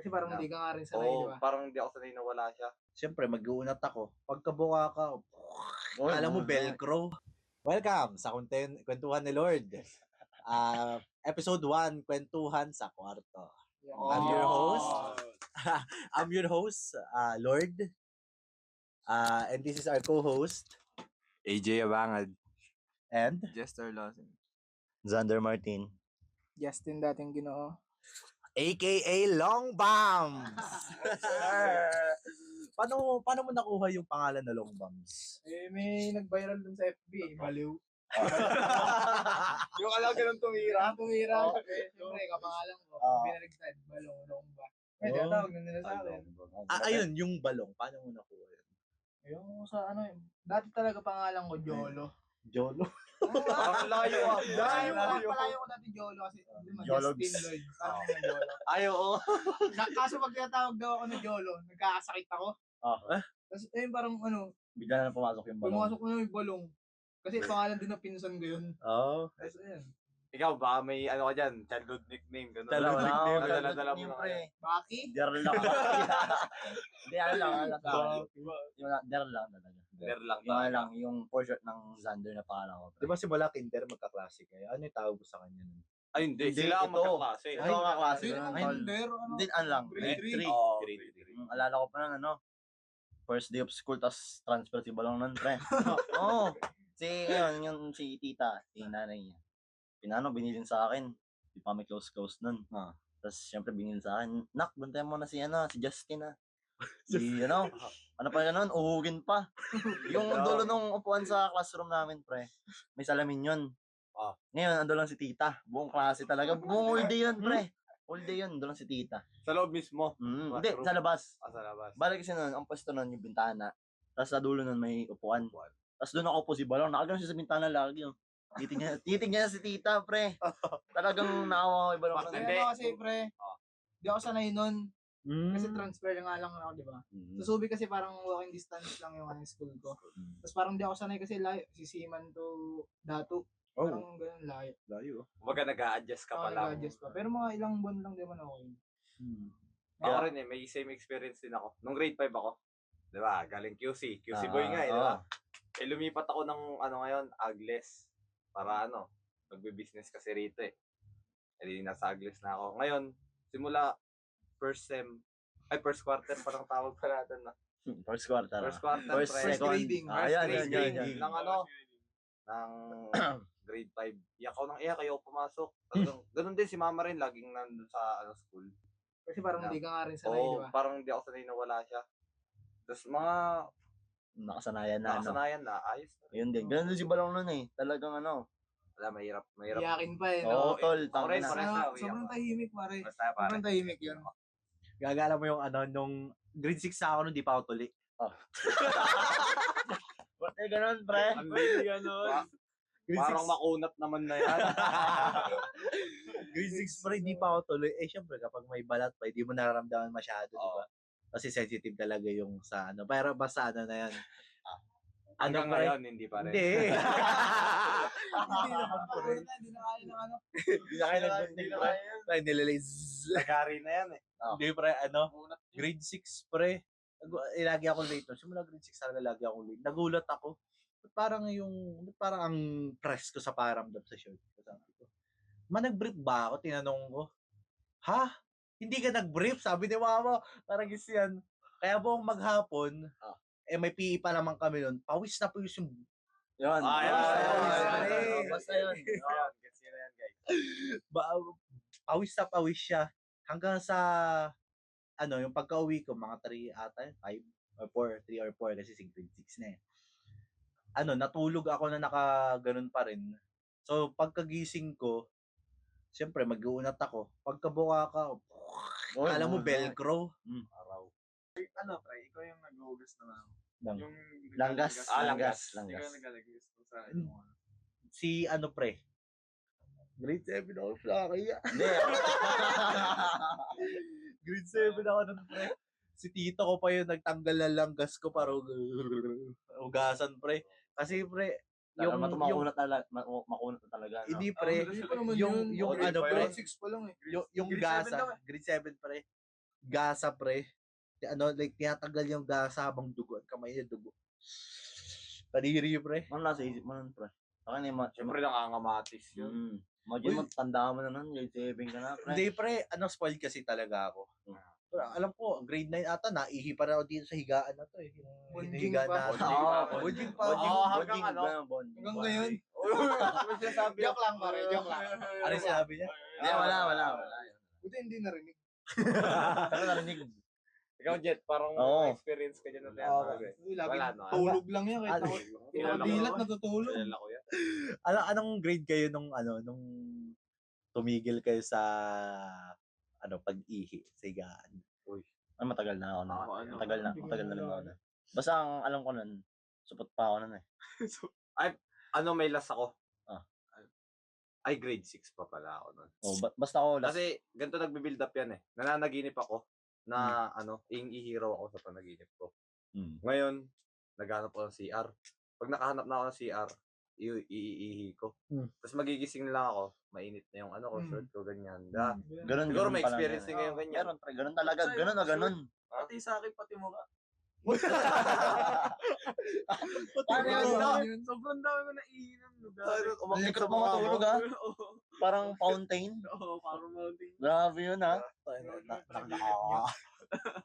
Kasi parang hindi ka nga rin sanay, di ba? Parang hindi ako sanay na wala siya. Siyempre, mag-uunat ako. Pagkabuka ka, alam mo, velcro. Welcome sa Kwentuhan ni Lord. Episode 1, Kwentuhan sa Kwarto. I'm your host, Lord. And this is our co-host, AJ Abangad. and Jester Lawson. Xander Martin. Justin dating Ginoo. aka Long Bombs. Paano mo nakuha yung pangalan na Long Bombs? May nag-viral dun sa FB, baliw. Yung alaga ng tumira. Tumira. Siyempre, kapangalan ko. Binaligtad, balong ba? May tinatawag na nila sa akin. Ayun, yung balong. Paano mo nakuha yun? Yung sa dati talaga pangalan ko, Jolo. Jolo? Parang layo ah. Palayo ko dati Jolo kasi Jologs. Justin Lloyd. Parang yung Jolo. Ay, oo. Kaso pag tinatawag daw ako na Jolo, nagkakasakit ako. Tapos parang Bigla na pumasok yung balong. pumasok ko na yung balong. Kasi pangalan din ng pinsan ko yun. Tapos ayun. Ikaw ba may ka dyan? Childhood nickname. Ganun. Childhood nickname. Dala-dala mo na kaya. Baki? Der lang. Hindi, ano lang. Der lang talaga. Der lang. Yung for short ng Xander na pangalan ko. di ba si Bola Kinder magkaklase kayo? Ano yung tawag mo sa kanya nun? Ay, hindi. Hindi, Sila ang ito. magkaklase. Ito ang kaklase. Ay, pero Hindi, ano lang. Grade Grade 3. Grade 3. Alala ko pa nun, first day of school, tas transfer si Balong nun, pre. Oo. Si tita, si nanay niya. Binilin sa akin. Di pa may close nun. Tapos, syempre, binilin sa akin, Nak, bantayan mo na si Justin, ano pa ganun, uhugin pa. Yung dulo nung upuan sa classroom namin, pre, may salamin yun. Ngayon, ando lang si tita. Buong klase talaga. Buong whole day yun, pre. Whole day yun, ando lang si tita. Sa loob mismo. Hindi, sa labas. Sa labas. Balik kasi nun, ang pwesto nun yung bintana. Tapos sa dulo nun may upuan. Tapos doon ako po si Balong. Nakagano siya sa bintana lagi. Titingnan si tita, pre. Talagang naawa ko yung Balong. Hindi kasi, pre. Di ako sanay nun. Kasi transfer nga lang ako, di ba? Sa Subic kasi parang walking distance lang yung school ko. Tapos parang di ako sanay kasi layo. Si Siman to Datu. Parang ganun layo. Kumbaga nag-a-adjust ka pa lang. Nag-adjust pa. Pero mga ilang buwan lang di man okay. Ako rin may same experience din ako. Nung grade 5 ako. Di ba? Galing QC. QC boy nga di ba? Lumipat ako ng ngayon, Agles. Para magbe-business kasi rito nasa Agles na ako. Ngayon, simula first quarter parang tawag pa natin na. First quarter. First grading. Grading. Ng grade 5. Iyak ako ng iyak, ayaw pumasok. Ganun din si mama rin, laging nandun sa school. Kasi parang hindi ka nga rin sanay, di ba? Parang hindi ako sanay na wala siya. Tapos mga nakasanayan na. Ayos na. Yun din. Ganun din si Balong nun Talagang Wala, mahirap. Iyakin pa Oo, tol. Sobrang tahimik, pare. Sobrang tahimik yun. Gagala mo yung nung grade 6 ako nun, di pa ako tuli. Bakit ganun, pre? Hindi ganun. Parang makunat naman na yan. Grade 6 pre, di pa ako tuloy. Syempre, kapag may balat pa, hindi mo nararamdaman masyado, di ba? Kasi sensitive talaga yung sa Pero basta na yan. Hanggang ngayon, hindi pa rin. Hindi. Hindi naman po rin. Hindi na kaya ng Hindi na kayo nag-bunting, pre. Pre, nilalays. Nagari na yan Hindi, pre, grade 6, pre. Lagi ako late. Simula grade 6 talaga lagi ako late. Nagulat ako. Parang ang press ko sa paramdam sa shirt. Sabi ko, nag-brief ba ako? Tinanong ko, ha? Hindi ka nag-brief? Sabi ni mama, parang yan. Kaya buong maghapon, may PE pa naman kami nun. Pawis na pawis yung... Yun. Basta yun. Gets yun yan, guys. Pawis na pawis siya. Hanggang sa, yung pagka-uwi ko, mga 3 ata, 5 or 4, 3 or 4, kasi grade 6 na natulog ako na nakaganon pa rin. So, pagkagising ko, siyempre, mag-uunat ako. Pagkabuka ka, alam mo, velcro. Araw. Pre, ikaw yung nag-uugas naman. Yung langgas. Ikaw yung nag-uugas sa Si pre. Grade 7 ako, nakakaya. Hindi. Grade 7 ako nun, pre. Si tito ko pa yung nagtanggal ng langgas ko para ugasan, pre. Kasi, pre, yung makunat talaga. Hindi, pre. Yung grade pre. 6 pa lang Yung gasan, grade 7, pre. gasa pre. Like tinatanggal yung gasa habang dugo at kamay niya dugo. Kadiri pre. Ano nasa isip mo nun, pre? Akin yung Siyempre nakangamatis yun. Imagine Uy. mo, tanda mo na nun, grade 7 ka na, pre. Hindi pre, spoiled kasi talaga ako. Pero alam ko, grade 9 ata, naihi pa na ako dito sa higaan na to eh. Yung Bonding hinihigaan pa. natin. Bonding pa. Hanggang ano? Hanggang ngayon. Ano sinasabi? Joke lang pare, joke lang. Ano sinabi niya? Hindi, wala. Buti hindi narinig. Pero narinig. Ikaw, Jet, parang Oo. experience ka dyan na Oo. tinatawag. Lagi Wala, no? tulog lang yan. Kahit Ano? ako, dilat natutulog. Kilala ko yan. Anong grade kayo nung tumigil kayo sa pag-ihi sa higaan? Ay, matagal na ako na. Ano? Matagal na rin ako na. Basta ang alam ko nun, supot pa ako nun eh. May last ako. Ah. Ay, grade 6 pa pala ako nun. Oh, basta ako last. Kasi ganito nagbe-build up yan eh. Nananaginip ako na ihiraw ako sa panaginip ko. Ngayon, naghanap ako ng CR. Pag nakahanap na ako ng CR, iihi ko. Tapos magigising na lang ako, mainit na yung shirt ko, ganyan. Ganun, Siguro ganun may pala experience yan. din ngayon ganyan. Meron, pre. Ganun talaga. Ganun na ganun. Pati sa akin, pati mo ka. Paano yun? Sobrang dami ko naiinom. Hindi ka pa matulog ha? Parang fountain. Oo, parang mountain. Grabe yun ha?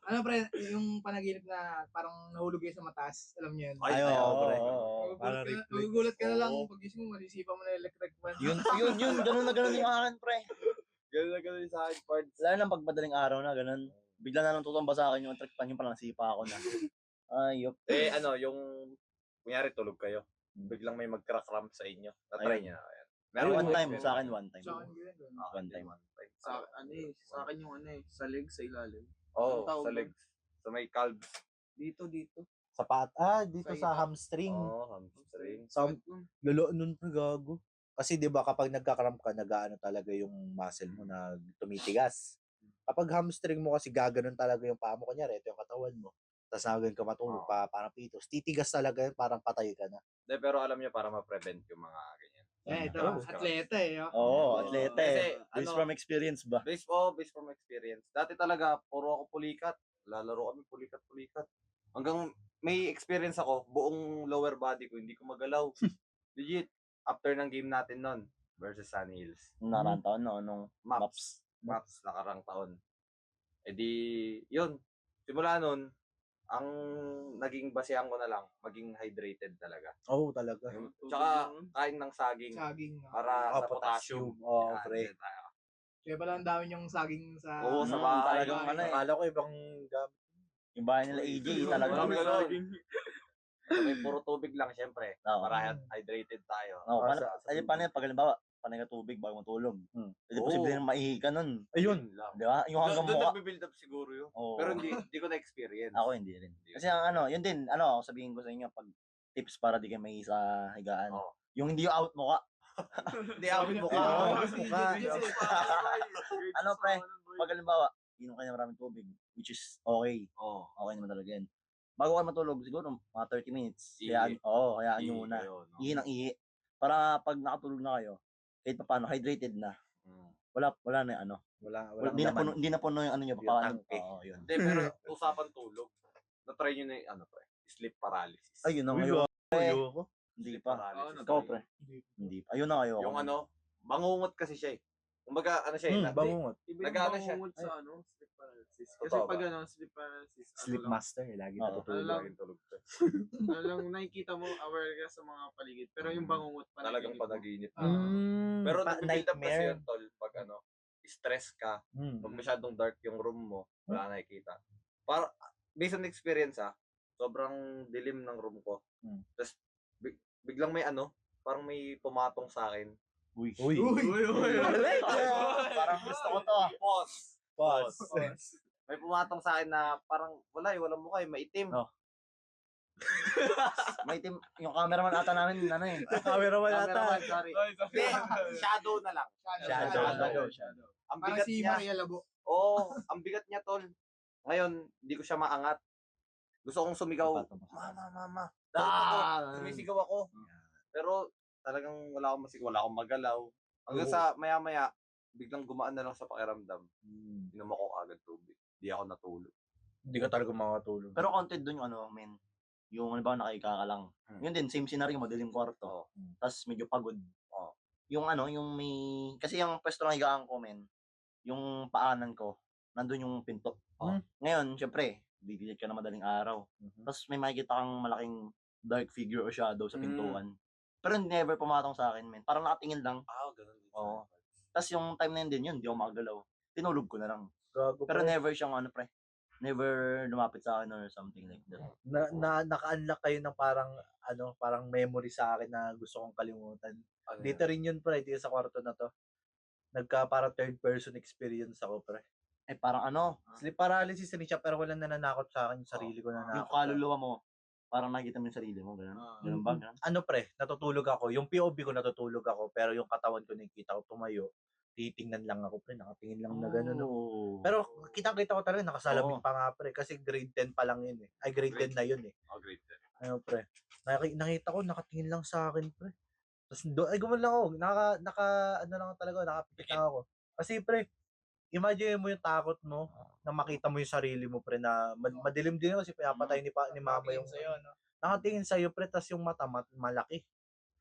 Ano pre, yung panaginip na parang nahulog kayo sa mataas. Alam niyo yun? Ay, pre. Magugulat ka, magugulat ka na lang pagising mo, masisipa mo na yung electric fan. Yun. Ganun na ganun yung akin, pre. Ganun na ganun sa akin parts. Lalo ng pagmadaling araw na, ganun. Bigla na lang tutumba sa akin yung electric fan, yung palang sipa ako na. Ayop. Yung kunyari tulog kayo. Biglang may mag-crack-ramp sa inyo. Na-try niya. One time, sa akin one time. Sa akin yun. One time. Sa akin yung sa leg, sa ilalim. Oo, Ang tawag sa doon? legs. Sa may calves. Dito. Dito Sa sa hamstring. Oo, hamstring. Sa lolo nun pa gago. Kasi 'di ba kapag nagka-cramp ka, nag-aano talaga yung muscle mo na tumitigas. Kapag hamstring mo kasi gaganon talaga yung paa mo, kunyari ito yung katawan mo. Tapos nagagawin ka matulog pa parang pitos. Titigas talaga yun, parang patay ka na. Pero alam niyo para ma-prevent yung mga ganyan. Ito, atleta eh. Oo, atleta eh. Kasi, Based from experience ba? Based from experience. Dati talaga, puro ako pulikat. Lalaro kami pulikat. Hanggang may experience ako, buong lower body ko, hindi ko magalaw. Legit. After ng game natin nun, versus Sunny Hills. Nakaraan taon no, nung Maps nakarang taon. Yun. Simula nun, ang naging basehan ko na lang, maging hydrated talaga. Oo, talaga. Tsaka, kain ng saging. Saging. Para sa potassium. Oo, Yan, pre. yan tayo. Kaya pala ang dami niyong saging sa... Oo, sa bahay. talagang ano eh. Akala ko ibang gamit. Yung bahay nila AJ, talaga. Marami ganun. May puro tubig lang, syempre. Oo. Para hydrated tayo. Oh, Sa paano yan? Pag halimbawa, panay ka tubig bago matulog. Hindi Oo. posible na maihi ka nun. Ayun. lang. Di ba? Yung hanggang Doon mukha. nagbe-build up siguro yun. Oo. Pero hindi ko na-experience. Ako hindi rin. Kasi ang yun din, sabihin ko sa inyo, pag tips para di kayo maihi sa higaan. Oo. Yung hindi yung out mo ka. Hindi ako mukha. Ano, pre? Pag halimbawa, inom kayo ng maraming tubig, which is okay. Oo. Okay naman talaga yan. Bago kayo matulog, siguro mga 30 minutes. Ihi. Hayaan nyo muna. Kayo, no? Ihi ng ihi. Para pag nakatulog na kayo, kahit pa paano, hydrated na. Wala na yung ano. Wala. Hindi na puno yung ano nyo. Yung Paano? tangke. Oo, yun. Hindi, pero usapan tulog. Na-try nyo na yung pre, sleep paralysis. Ayun na Uy, ngayon. Ayoko. Hindi Sleep pa. paralysis. Ikaw, pre. Hindi pa. Ayun na kayo. Yung bangungot kasi siya eh. Kumbaga, ano siya eh. Bangungot. Iba yung Nag-ano siya? bangungot sa sleep paralysis. Kasi Totoo pag ba? sleep paralysis, Sleep master. Lagi Oo. natutulog. Laging tulog ka. lang nakikita mo, aware ka sa mga paligid. Pero yung bangungot pa Talagang panaginip. Mm, Pero nag-build up kasi nightmare. yun, tol, pag stress ka, pag masyadong dark yung room mo, wala nakikita. Para, based on experience sobrang dilim ng room ko. Tapos, biglang may parang may pumatong sa akin. Uy. Parang gusto ko to. Pause. May pumatong sa akin na parang walang mukha maitim. Oh. May team, yung cameraman ata namin, Camera wala Cameraman, sorry. Hindi, shadow na lang. Shadow. Ang Parang bigat si niya. Maria Labo. Ang bigat niya, tol. Ngayon, hindi ko siya maangat. Gusto kong sumigaw, mama. Sumisigaw ako. Pero talagang wala akong magalaw. Hanggang sa maya-maya, biglang gumaan na lang sa pakiramdam. Inom ako agad tubig. Di ako natulog. Hindi ka talaga makatulog. Pero content dun yung ano, men. Yung ano ba, nakaika ka lang. Yun din, same scenario, madilim kwarto. Tapos medyo pagod. Yung ano, yung may... Kasi yung pwesto ng higaan ko, men, yung paanan ko, nandun yung pinto. Ngayon, syempre, didilit ka na madaling araw. Tapos may makikita kang malaking dark figure o shadow sa pintuan. Pero never pumatong sa akin, men. Parang nakatingin lang. Ganun din. Oo. Tapos yung time na yun din yun, di ako makagalaw. Tinulog ko na lang. Gago, Pero pre. never siyang ano, pre. Never lumapit sa akin or something like that. Naka-unlock kayo ng parang memory sa akin na gusto kong kalimutan. Ano Dito rin yun, pre, dito sa kwarto na to. Parang third person experience ako, pre. Parang ano, Sleep paralysis rin siya, pero walang nananakot sa akin, yung sarili ko yung nananakot. kaluluwa mo, parang nakikita mo yung sarili mo, gano'n. Ganun ba? Ganun? Ano, pre, natutulog ako. Yung POV ko natutulog ako, pero yung katawan ko nakikita ko tumayo. Titingnan lang ako, pre, nakatingin lang na gano'n. No? Pero kitang-kita ko talaga, nakasalamin pa nga, pre, kasi grade 10 pa lang yun eh. Ay, grade 10 na yun eh. Great. Ano, pre. Nakita ko, nakatingin lang sa akin, pre. Tapos, gumawa lang ako. Ano lang talaga, nakapikit lang ako. Kasi, pre, imagine mo yung takot mo na makita mo yung sarili mo, pre, na madilim din kasi pinapatay ni mama yung sa'yo, no? nakatingin sa'yo, pre, tas yung mata malaki.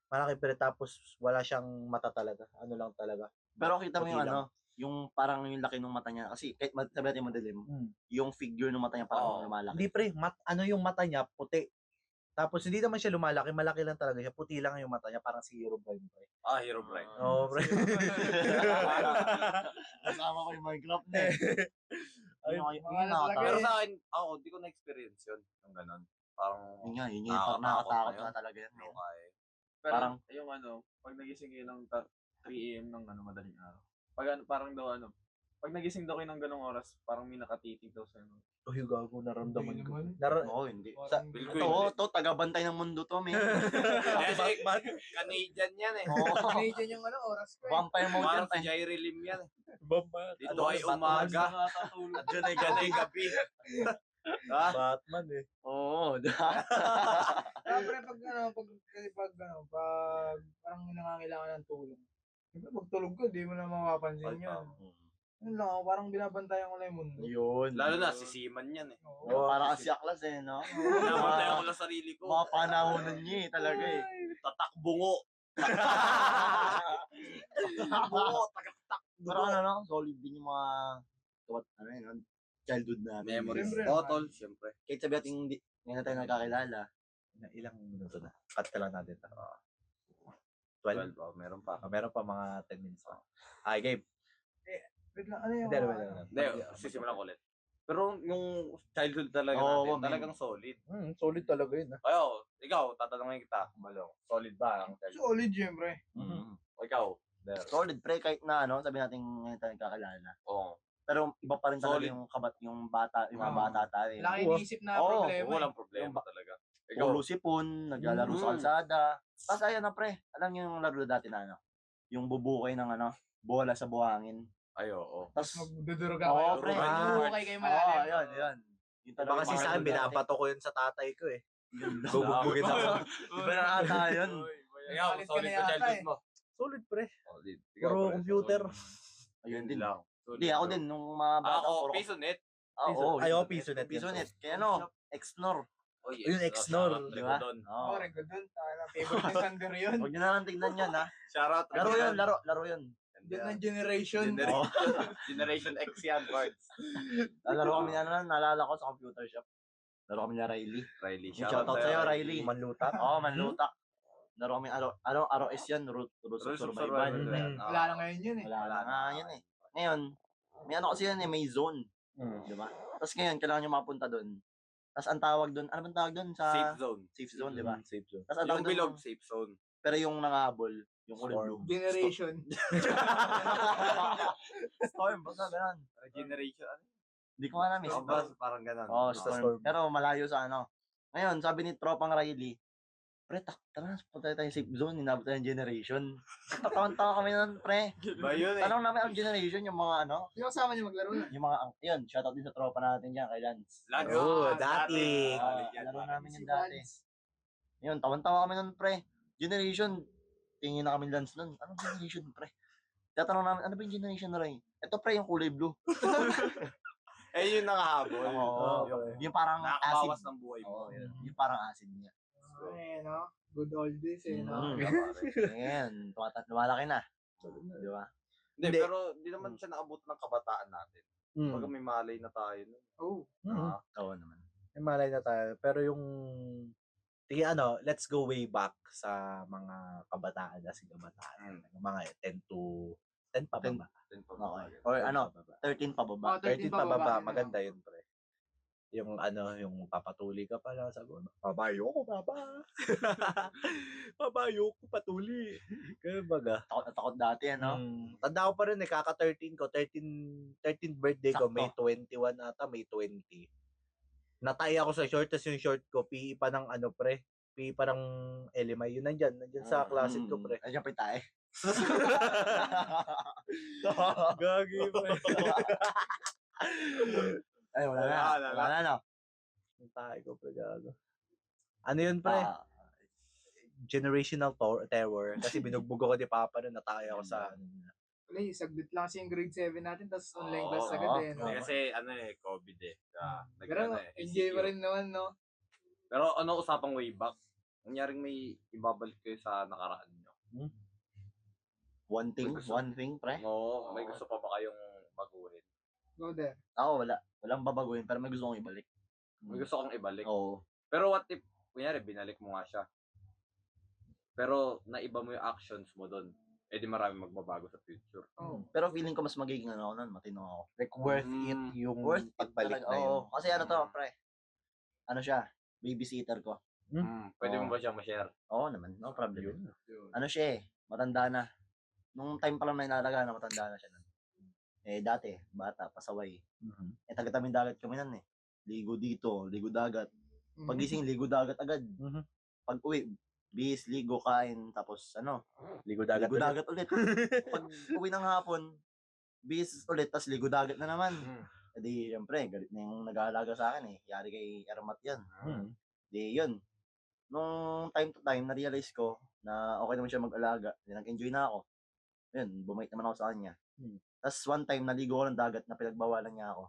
Malaki, pre, tapos wala siyang mata talaga. Ano lang talaga. Pero kita mo Puti yung lang. ano, yung parang yung laki ng mata niya. Kasi kahit sabi natin madilim, yung figure ng mata niya parang lumalaki. Hindi, pre, ano yung mata niya, puti. Tapos hindi naman siya lumalaki, malaki lang talaga siya. Puti lang yung mata niya, parang si Hero Prime, pre. Hero Brian. Oo, pre. Kasama ko yung Minecraft na eh. Ay, Yun yung mga nakakatakot. Pero sa akin, di ko na-experience yun. Yung ganun. Parang, Yun nga, yun yung nakakatakot na talaga yan. ano kaya. Pero Parang- yung ano, pag nagising kayo ng 3 AM ng ano, madaling araw. Pag parang daw ano, pag nagising daw kayo ng ganong oras, parang may nakatitig daw sa ano. Uy, gago, naramdaman ko. Hindi Oo, hindi. Feel ko Oo, to, taga-bantay ng mundo to, man. Kasi Canadian yan eh. Oo. Canadian yung ano, oras ko eh. Vampire mode yan, Parang si tay. Jairi Lim yan. Batman. Dito ay umaga. At dyan ay gabi. Ha? Batman eh. Oo. Siyempre, pag parang nangangailangan ng tulong. Siyempre, pag tulog ko, di mo na mapapansin yun. Yun lang, parang binabantayan ko lang yung mundo. Yun. Lalo na si Seaman yan eh. Oo. Parang si Aklas eh, no? Pinabantayan ko lang sarili ko. Mga panahonan niya eh, talaga eh. Tatakbungo. Tatakbungo. Pero ano, no? Solid din yung mga ano yun, childhood natin. Memories. Siyempre, Tol, siyempre. Kahit sabi natin hindi, ngayon na tayo nagkakilala. Ilang minuto na? Cut ka lang natin. 12. 12. Meron pa. Meron pa mga 10 minutes pa. Ay, game. Wait lang, ano yung... Hindi, sisimulan ko ulit. Pero yung childhood talaga Oo, natin, talagang solid. Solid talaga yun. Kaya, ikaw, tatanungin kita, Balong, solid ba ang childhood? Solid, siyempre. O ikaw, Der. Solid, pre, kahit na ano, sabi natin ngayon tayo nagkakilala. Oo. Pero iba pa rin talaga Solid. yung yung bata, yung mga bata tayo. Laki iniisip na Oo, problema. Walang problema talaga. Ikaw, Puro sipon, naglalaro sa kalsada. Tapos ayun na pre, alam niyo yung laro dati na ano, yung bubukay ng ano, bola sa buhangin. ay, oo. Tapos, Magdudurog Oo, ako. pre. Bukay kayo oo, malalim. ayun. Yung talaga Baka kasi yung sa akin, laro dati. binabato ko yun sa tatay ko eh. Yun lang. Bubugin ako. Iba na ata yun. Ikaw, Solid ka solid na sa yata childhood eh. mo. Solid, pre. Solid. Puro pre, computer. solid. Ayun din. lang. Hindi, ako din, nung mga bata. Ako, puro- Pisonet. Oo, Ay, oh, Pisonet. Pisonet. Kaya ano, Exnor. Yun, Exnor, di ba? Doon. Oo. Oh, record dun. Favorite ni Sander yun. Huwag nyo na lang tignan yan, ha? Shoutout. Laro yun, laro yun. Yun ang generation. Generation X yan, cards. Laro kami na naalala ko sa computer shop. Laro kami na Riley. Riley, Yung shoutout sa'yo, Riley. Manlutak. Oo, manlutak. Laro kami, ROS yan, Root of Survival. Wala na ngayon yun eh. Wala na nga yun eh. Ngayon, may ano kasi yan eh, may zone. Di ba? Tapos ngayon, kailangan nyo mapunta doon. Tapos ang tawag doon, ano bang tawag doon? Sa Safe zone. safe zone, di ba? Safe zone. Tapos ang Yung tawag bilog, doon, safe zone. pero yung nangahabol, yung kulay blue. Generation. Storm, basta ganun. Generation, ano? Hindi ko alam eh. Oh, parang ganun. Oo, Basta storm. storm. Pero malayo sa ano. Ngayon, sabi ni Tropang Riley, pre, tara, punta tayo safe zone, inabot tayo ng generation. Tatawan-tawa kami nun, pre. Ba yun eh? Tanong namin ang generation, yung mga ano, Sino kasama niyo maglaro na? yung mga, yun, shoutout din sa tropa natin dyan, kay Lance. Lance. Oo, dati. Laro namin yun dati. Yun, tawan-tawa kami nun, pre. Generation, tingin na kami Lance nun. Anong generation, pre? Tatanong namin, ano ba yung generation na rin? Ito, pre, yung kulay blue. Eh, yun nakahabol. Oo. Yung parang Nakakabawas acid. ng buhay Oo, mo. yun. Yung parang acid niya. Ay, no? Good old days, no? Ayan, lumalaki na. Di ba? Hindi, Hindi. pero di naman siya naabot ng kabataan natin. Baga may malay na tayo. No? Oh. Oo naman. May malay na tayo. Pero yung let's go way back sa mga kabataan kasi kabataan. Mga 10 to 10 pa ba? 10 pa Okay. Or 13 pababa. 13 pa baba. Maganda yun, pre. Yung yung papatuli ka pala sa gulo. Pabayo ko, baba. Pabayo ko, patuli. Kaya baga. Takot na takot dati, ano? Tanda ko pa rin, kaka-13 ko. 13th birthday ko, May 21 ata, May 20. Natay ako sa short, tas yung short ko, PE pa ng pre. PE pa ng LMI. Yun nandyan sa closet ko, pre. Andiyan pa yung tae. Gagi, pre. Ay, wala na, no? Yung tae ko, pre, gago. Ano yun, pre? Generational terror. Kasi binugbog ako ni Papa na natay ako sa Wala, saglit lang kasi yung grade 7 natin, tapos online class agad no? Kasi COVID eh. Pero enjoy pa rin naman, no? Pero usapang way back? Nangyaring may ibabalik kayo sa nakaraan nyo? One thing, pre. Oo, may gusto pa ba kayong baguhin? Go there. Ako, wala. Walang babaguhin, pero may gusto kong ibalik. May gusto kong ibalik? Oo. Pero what if, kunyari, binalik mo nga siya. Pero naiba mo yung actions mo doon. Eh di marami magbabago sa future. Pero feeling ko mas magiging ako nun, matino ako. like worth it yung pagbalik na yun. Oo. Kasi pre. Ano siya? Babysitter ko. Pwede mo ba siyang ma-share? Oo naman, no problem. Ano siya matanda na. Nung time pa lang na inalaga na matanda na siya nun. Eh dati, bata, pasaway. Taga-taming dagat kami nun eh. Ligo dito, ligo dagat. Pagising, ligo dagat agad. Pag uwi, bis, ligo, kain, tapos ligo dagat ulit. Pag uwi ng hapon, bis ulit, tapos ligo dagat na naman. E di, syempre, galit na yung nag-aalaga sa akin eh. Yari kay Ermat yan. Di, yun. Nung time to time, na-realize ko na okay naman siya mag-alaga. Nag-enjoy na ako. Yun, bumait naman ako sa kanya. Tapos one time, naligo ko ng dagat na pinagbawalan niya ako.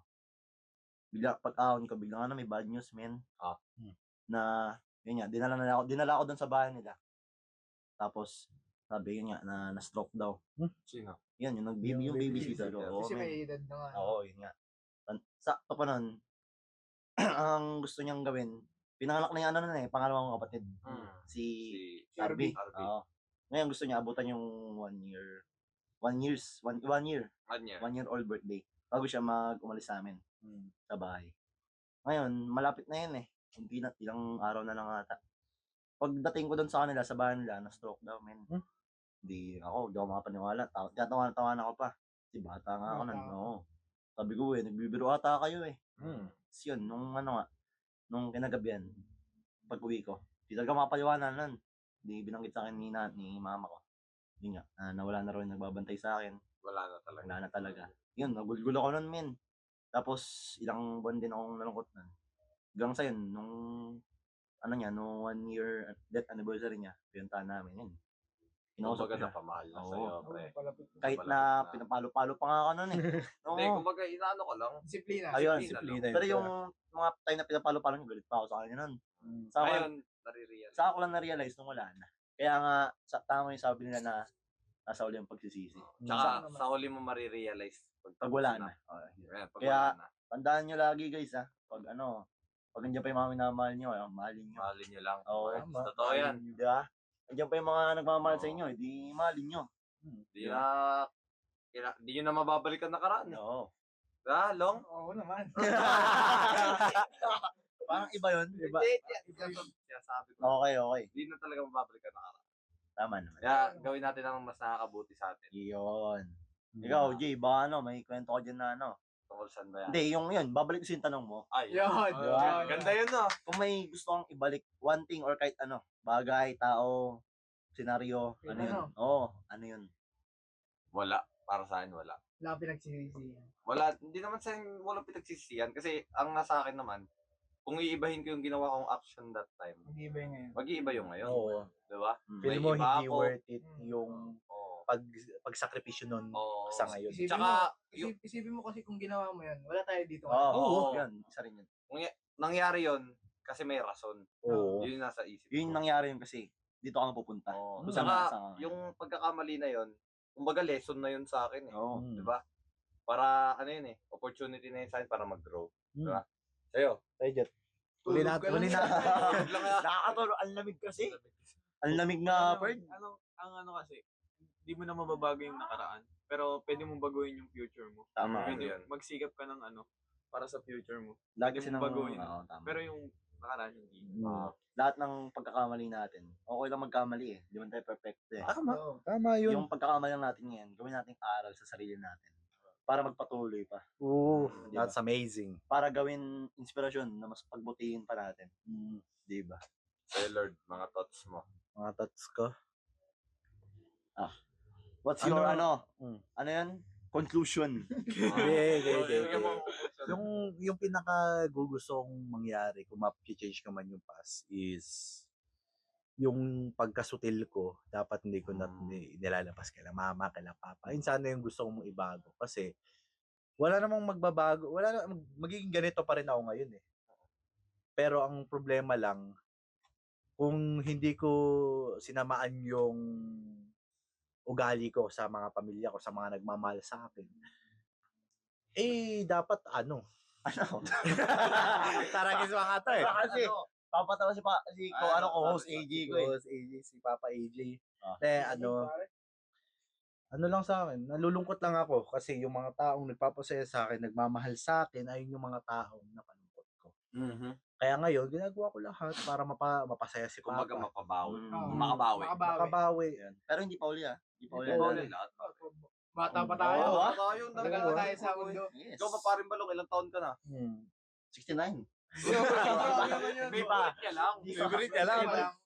Bigla, pag-ahon ko, bigla may bad news, men. Na, yun nga, dinala ako doon sa bahay nila. Tapos, sabi yun nga, na-stroke daw. Sino? Yan, yung babysitter ko. Kasi may edad na nga. Oo, yun nga. Sakto pa nun, ang gusto niyang gawin, pinanganak na yung pangalawang kapatid. Si Arby. Oo. Ngayon gusto niya abutan yung 1 year. 1 year old birthday. Bago siya umalis sa amin. Sa bahay. Ngayon, malapit na yun eh. Hindi na, ilang araw na lang ata. Pagdating ko doon sa kanila, sa bahay nila, na-stroke daw, men. Di ako makapaniwala. Tawa-tawa ako pa. Kasi bata nga ako nun. Oo. Sabi ko nagbibiro ata kayo eh. Kasi yun, nung kinagabihan, pag-uwi ko, di talaga makapaliwanan nun. Di binanggit sa akin ni mama ko. Yun nga, nawala na rin nagbabantay sa akin. Wala na talaga. Yun, nagulgulo ako nun, men. Tapos, ilang buwan din akong nalungkot nun. Hanggang sa yun, nung 1 year death anniversary niya, pinuntahan namin yun. Kumbaga na pamahal na sa'yo, pre. Kahit na pinapalo-palo pa nga ako nun eh. Hindi, kumbaga inaano ko lang. Disiplina. Ayun, disiplina pero yung mga time na pinapalo-palo niya, galit pa ako sa kanya nun. Ngayon, nare-realize. Saka ko lang na-realize nung wala na. Kaya nga, tama yung sabi nila na nasa uli ang pagsisisi. Tsaka sa huli mo marirealize Pag wala na. Kaya, tandaan nyo lagi guys pag nandiyan pa yung mga minamahal nyo, mahalin nyo. Mahalin nyo lang. Oo. Totoo yan. Di ba? Nandiyan pa yung mga nagmamahal sa inyo, di mahalin nyo. Di nyo na mababalikan nakaraan. Oo. Long? Oo naman. Parang iba yun. Iba. Sabi ko. Okay. Di na talaga mababalikan nakaraan. Tama naman. Kaya gawin natin ang mas nakakabuti sa atin. Yun. Ikaw, Jay, baka may kwento ko dyan na Tungkol saan ba yan? Hindi, yun, babalik ko yung tanong mo. Ay, Yun. Ganda yun, no? Kung may gusto kang ibalik, one thing or kahit bagay, tao, senaryo, ano yun? Oo, ano yun? Wala. Para sa akin, wala. Wala pinagsisisihan. Wala. Hindi naman sa akin, wala pinagsisisihan. Kasi ang nasa akin naman, kung iibahin ko yung ginawa kong action that time, Hindi ba yun ngayon? mag-iiba yung ngayon. Oo. Diba? Feel May mo iba hindi ako. worth it yung Oo. pagsakripisyo nun Oo. sa ngayon. Isipin Tsaka, mo, isipin mo kasi kung ginawa mo yun, wala tayo dito. Oo, yan. Isa rin yun. Nangyari yon kasi may rason. Oo. Yun yung nasa isip Yun ko. nangyari yun kasi dito ka mapupunta. Oo. Kung Tsaka, saan ka. yung pagkakamali na yun, kumbaga lesson na yun sa akin eh. Oo. Mm. Diba? Para, ano yun eh, opportunity na yun sa akin para mag-grow. Diba? Sa'yo? Tayo Jet. Huli na. Nakakatulog. Ang lamig kasi. Ang lamig nga, Perd. Ang kasi, hindi mo na mababago yung nakaraan. Pero pwede mong baguhin yung future mo. Tama. Ano Pwede yan? magsikap ka ng para sa future mo. Lagi Pwede silang mong baguhin. Oo, tama. Pero yung nakaraan hindi. Lahat ng pagkakamali natin, okay lang magkamali eh. Hindi man tayo perfect eh. Oo. Tama yun. Yung pagkakamali lang natin ngayon, gawin nating aral sa sarili natin. Para magpatuloy pa. Oo. Diba? That's amazing. Para gawin inspirasyon na mas pagbutihin pa natin. Di ba? Sa'yo, Lord, mga thoughts mo. Mga thoughts ko. What's Ano? your Mm. ano yan? Conclusion. Hindi. Yung pinaka gustong mangyari kung ma-change ko man yung past is yung pagkasutil ko, dapat hindi ko nilalabas kay mama, kay papa. Yun sana yung gusto kong ibago. Kasi wala namang magbabago. Magiging ganito pa rin ako ngayon eh. Pero ang problema lang, kung hindi ko sinamaan yung ugali ko sa mga pamilya ko, sa mga nagmamahal sa akin, dapat taragis mga ata eh. Kasi, papatawa si co-host AJ ko eh. Host AJ, si Papa AJ. Ah. Ano lang sa akin, nalulungkot lang ako kasi yung mga taong nagpapasaya sa akin, nagmamahal sa akin, ayun yung mga taong napalungkot ko. Kaya ngayon, ginagawa ko lahat para mapasaya si Kumbaga Papa. mapabawi. Oo. Makabawi. Makabawi. Pero hindi pa uli ah. Hindi pa uli. Hindi pa Uli uli. lahat. Bata pa tayo. Oo, ah. Tayo, Tagal pa tayo sa mundo. Yes. Ikaw pa parin balong, ilang taon ka na? 69. May pa. Ka lang. Favorite ka lang.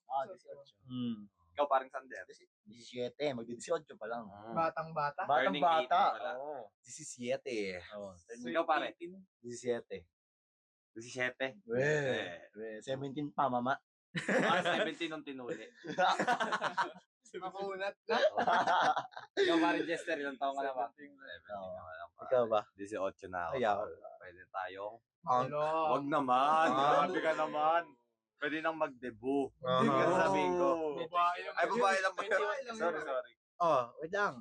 Ah, 18. Ikaw paring Sander. 17. Magdi-18 pa lang. Batang bata. Batang Turning bata. 18 pala. Oo. 17. Oh. Ikaw pare. 17. 17. 17 pa, mama. 17 nung tinuli. Makunat na. Ikaw paring Jester, ilang taon ka na ba? Ikaw ba? 18 na ako. Ay, ako. Pwede tayong. Makulo. Wag naman. Ah. Grabe ka naman. Pwede nang mag-debut. Ah. Hindi ka sabihin ko. Babae lang. Ay, babae lang ba? 21 lang Sorry, yun. sorry. Wait lang.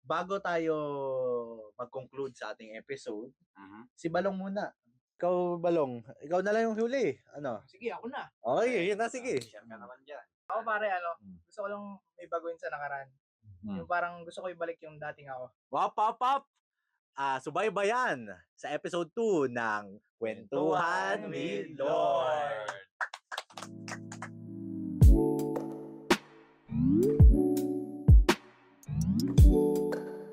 Bago tayo mag-conclude sa ating episode, si Balong muna. Ikaw, Balong. Ikaw na lang yung huli. Ano? Sige, ako na. Okay, yun na, sige. Share ka naman dyan. Ako pare, gusto ko lang may baguhin sa nakaraan. Hmm. Yung parang gusto ko ibalik yung dating ako. Wap! Subaybayan sa episode 2 ng Kwentuhan ni Lord.